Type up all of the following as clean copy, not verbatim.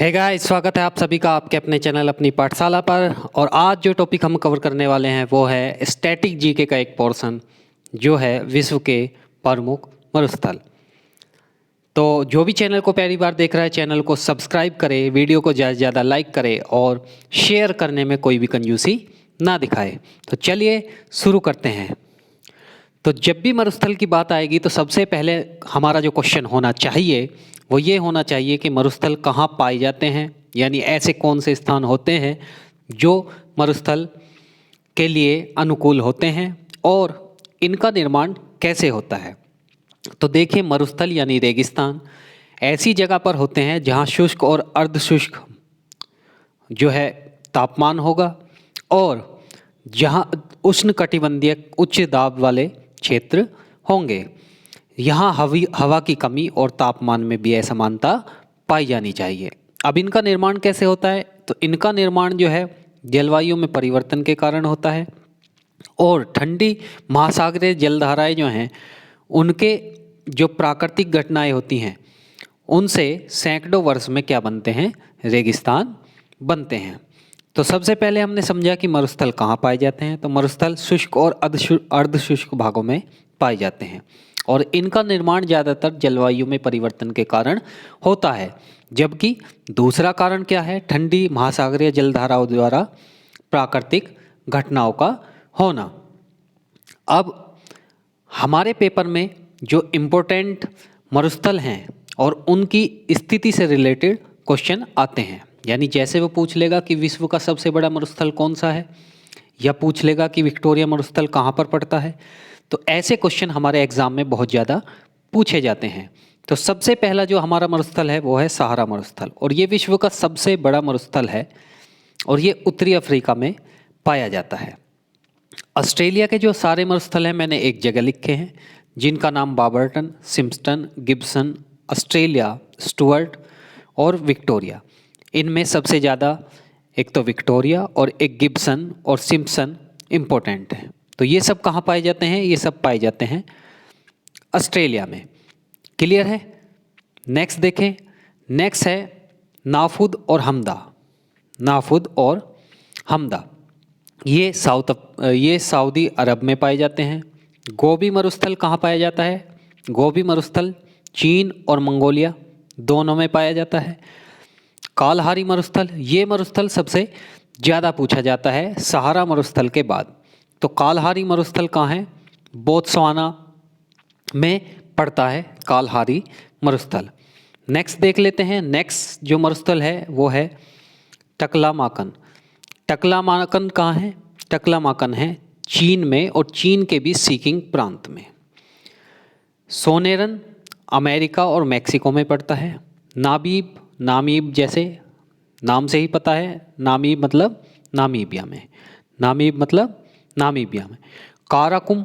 Hey guys, स्वागत है आप सभी का आपके अपने चैनल अपनी पाठशाला पर। और आज जो टॉपिक हम कवर करने वाले हैं वो है स्टैटिक जीके का एक पोर्शन जो है विश्व के प्रमुख मरुस्थल। तो जो भी चैनल को पहली बार देख रहा है चैनल को सब्सक्राइब करे, वीडियो को ज़्यादा से ज़्यादा लाइक करे और शेयर करने में कोई भी कंजूसी ना दिखाए। तो चलिए शुरू करते हैं। तो जब भी मरुस्थल की बात आएगी तो सबसे पहले हमारा जो क्वेश्चन होना चाहिए वो ये होना चाहिए कि मरुस्थल कहाँ पाए जाते हैं, यानी ऐसे कौन से स्थान होते हैं जो मरुस्थल के लिए अनुकूल होते हैं और इनका निर्माण कैसे होता है। तो देखिए, मरुस्थल यानी रेगिस्तान ऐसी जगह पर होते हैं जहाँ शुष्क और अर्धशुष्क जो है तापमान होगा और जहाँ उष्णकटिबंधीय उच्च दाब वाले क्षेत्र होंगे। यहाँ हवा की कमी और तापमान में भी असमानता पाई जानी चाहिए। अब इनका निर्माण कैसे होता है? तो इनका निर्माण जो है जलवायु में परिवर्तन के कारण होता है और ठंडी महासागरीय जलधाराएं जो हैं उनके जो प्राकृतिक घटनाएं होती हैं उनसे सैकड़ों वर्ष में क्या बनते हैं? रेगिस्तान बनते हैं। तो सबसे पहले हमने समझा कि मरुस्थल कहाँ पाए जाते हैं। तो मरुस्थल शुष्क और अर्धशुष्क भागों में पाए जाते हैं और इनका निर्माण ज़्यादातर जलवायु में परिवर्तन के कारण होता है। जबकि दूसरा कारण क्या है? ठंडी महासागरीय जलधाराओं द्वारा प्राकृतिक घटनाओं का होना। अब हमारे पेपर में जो इम्पोर्टेंट मरुस्थल हैं और उनकी स्थिति से रिलेटेड क्वेश्चन आते हैं, यानी जैसे वो पूछ लेगा कि विश्व का सबसे बड़ा मरुस्थल कौन सा है या पूछ लेगा कि विक्टोरिया मरुस्थल कहाँ पर पड़ता है। तो ऐसे क्वेश्चन हमारे एग्ज़ाम में बहुत ज़्यादा पूछे जाते हैं। तो सबसे पहला जो हमारा मरुस्थल है वो है सहारा मरुस्थल और ये विश्व का सबसे बड़ा मरुस्थल है और ये उत्तरी अफ्रीका में पाया जाता है। ऑस्ट्रेलिया के जो सारे मरुस्थल हैं मैंने एक जगह लिखे हैं जिनका नाम बाबरटन, सिम्पसन, गिब्सन, ऑस्ट्रेलिया, स्टुअर्ट और विक्टोरिया। इनमें सबसे ज़्यादा एक तो विक्टोरिया और एक गिब्सन और सिम्पसन इम्पोर्टेंट है। तो ये सब कहाँ पाए जाते हैं? ये सब पाए जाते हैं ऑस्ट्रेलिया में। क्लियर है? नेक्स्ट देखें। नेक्स्ट है नाफुद और हमदा। नाफुद और हमदा ये सऊदी अरब में पाए जाते हैं। गोबी मरुस्थल कहाँ पाया जाता है? गोबी मरुस्थल चीन और मंगोलिया दोनों में पाया जाता है। कालहारी मरुस्थल, ये मरुस्थल सबसे ज़्यादा पूछा जाता है सहारा मरुस्थल के बाद। तो कालहारी मरुस्थल कहाँ है? बोत्सवाना में पड़ता है कालहारी मरुस्थल। नेक्स्ट देख लेते हैं। नेक्स्ट जो मरुस्थल है वो है टकलामाकन। टकलामाकन कहाँ है? टकलामाकन है चीन में और चीन के भी सिकिम प्रांत में। सोनेरन अमेरिका और मैक्सिको में पड़ता है। नामीब, नामीब जैसे नाम से ही पता है, नामीब मतलब नामीबिया में, नामीब मतलब नामीबिया में। काराकुम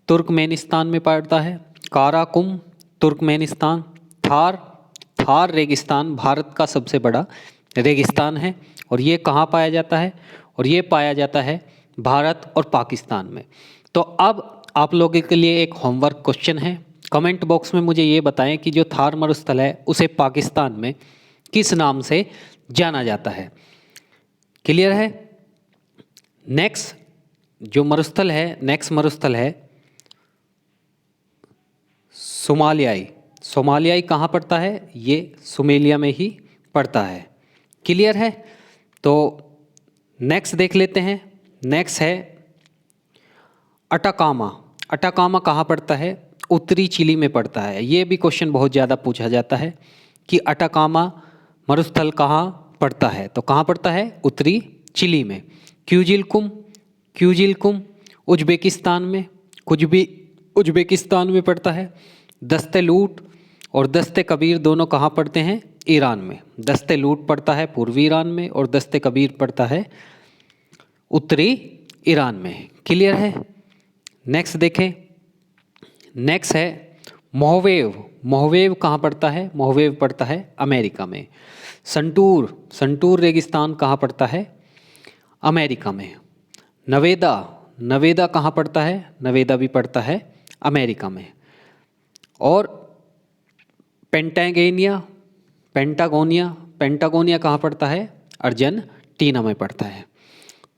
तुर्कमेनिस्तान में पड़ता है। Karakum Turkmenistan. थार रेगिस्तान भारत का सबसे बड़ा रेगिस्तान है और ये कहाँ पाया जाता है? और ये पाया जाता है भारत और पाकिस्तान में। तो अब आप लोगों के लिए एक होमवर्क क्वेश्चन है। कमेंट बॉक्स में मुझे ये बताएं कि जो थार मरुस्थल है उसे पाकिस्तान में किस नाम से जाना जाता है। क्लियर है? नेक्स्ट जो मरुस्थल है, नेक्स्ट मरुस्थल है सोमालियाई। सोमालियाई कहाँ पड़ता है? ये सोमालिया में ही पड़ता है। क्लियर है? तो नेक्स्ट देख लेते हैं। नेक्स्ट है अटाकामा। अटाकामा कहाँ पड़ता है? उत्तरी चिली में पड़ता है। ये भी क्वेश्चन बहुत ज़्यादा पूछा जाता है कि अटाकामा मरुस्थल कहाँ पड़ता है? तो कहाँ पड़ता है? उत्तरी चिली में। क्यूजिलकुम उज्बेकिस्तान में, उज्बेकिस्तान में पड़ता है। दस्ते लूट और दस्ते कबीर दोनों कहाँ पड़ते हैं? ईरान में। दस्ते लूट पड़ता है पूर्वी ईरान में और दस्ते कबीर पड़ता है उत्तरी ईरान में। क्लियर है? नेक्स्ट देखें। नेक्स्ट है मोहवेव। मोहवेव कहाँ पड़ता है? मोहवेव पड़ता है अमेरिका में। संटूर रेगिस्तान कहाँ पड़ता है? अमेरिका में। नवेदा कहाँ पड़ता है? नवेदा भी पड़ता है अमेरिका में। और पेंटागोनिया पेंटागोनिया, पेंटागोनिया कहाँ पड़ता है? अर्जेंटीना में पड़ता है।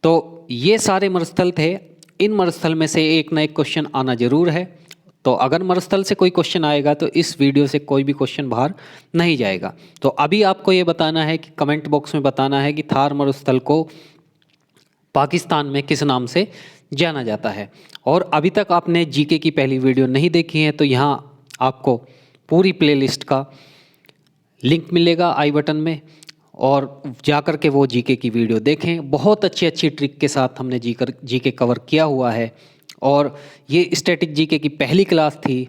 तो ये सारे मरुस्थल थे। इन मरुस्थल में से एक ना एक क्वेश्चन आना जरूर है। तो अगर मरुस्थल से कोई क्वेश्चन आएगा तो इस वीडियो से कोई भी क्वेश्चन बाहर नहीं जाएगा। तो अभी आपको ये बताना है कि कमेंट बॉक्स में बताना है कि थार मरुस्थल को पाकिस्तान में किस नाम से जाना जाता है। और अभी तक आपने जीके की पहली वीडियो नहीं देखी है तो यहाँ आपको पूरी प्लेलिस्ट का लिंक मिलेगा आई बटन में, और जाकर के वो जीके की वीडियो देखें। बहुत अच्छी अच्छी ट्रिक के साथ हमने जीके कवर किया हुआ है। और ये स्टैटिक जीके की पहली क्लास थी।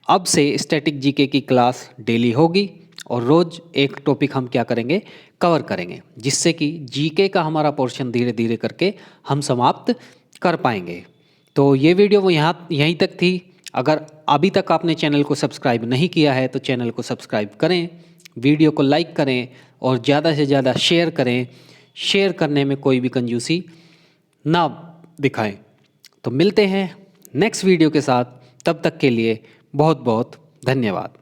अब से स्टैटिक जीके की क्लास डेली होगी और रोज़ एक टॉपिक हम क्या करेंगे, कवर करेंगे, जिससे कि जीके का हमारा पोर्शन धीरे धीरे करके हम समाप्त कर पाएंगे। तो ये वीडियो वो यहीं तक थी। अगर अभी तक आपने चैनल को सब्सक्राइब नहीं किया है तो चैनल को सब्सक्राइब करें, वीडियो को लाइक करें और ज़्यादा से ज़्यादा शेयर करें। शेयर करने में कोई भी कंजूसी ना दिखाएं। तो मिलते हैं नेक्स्ट वीडियो के साथ, तब तक के लिए बहुत बहुत धन्यवाद।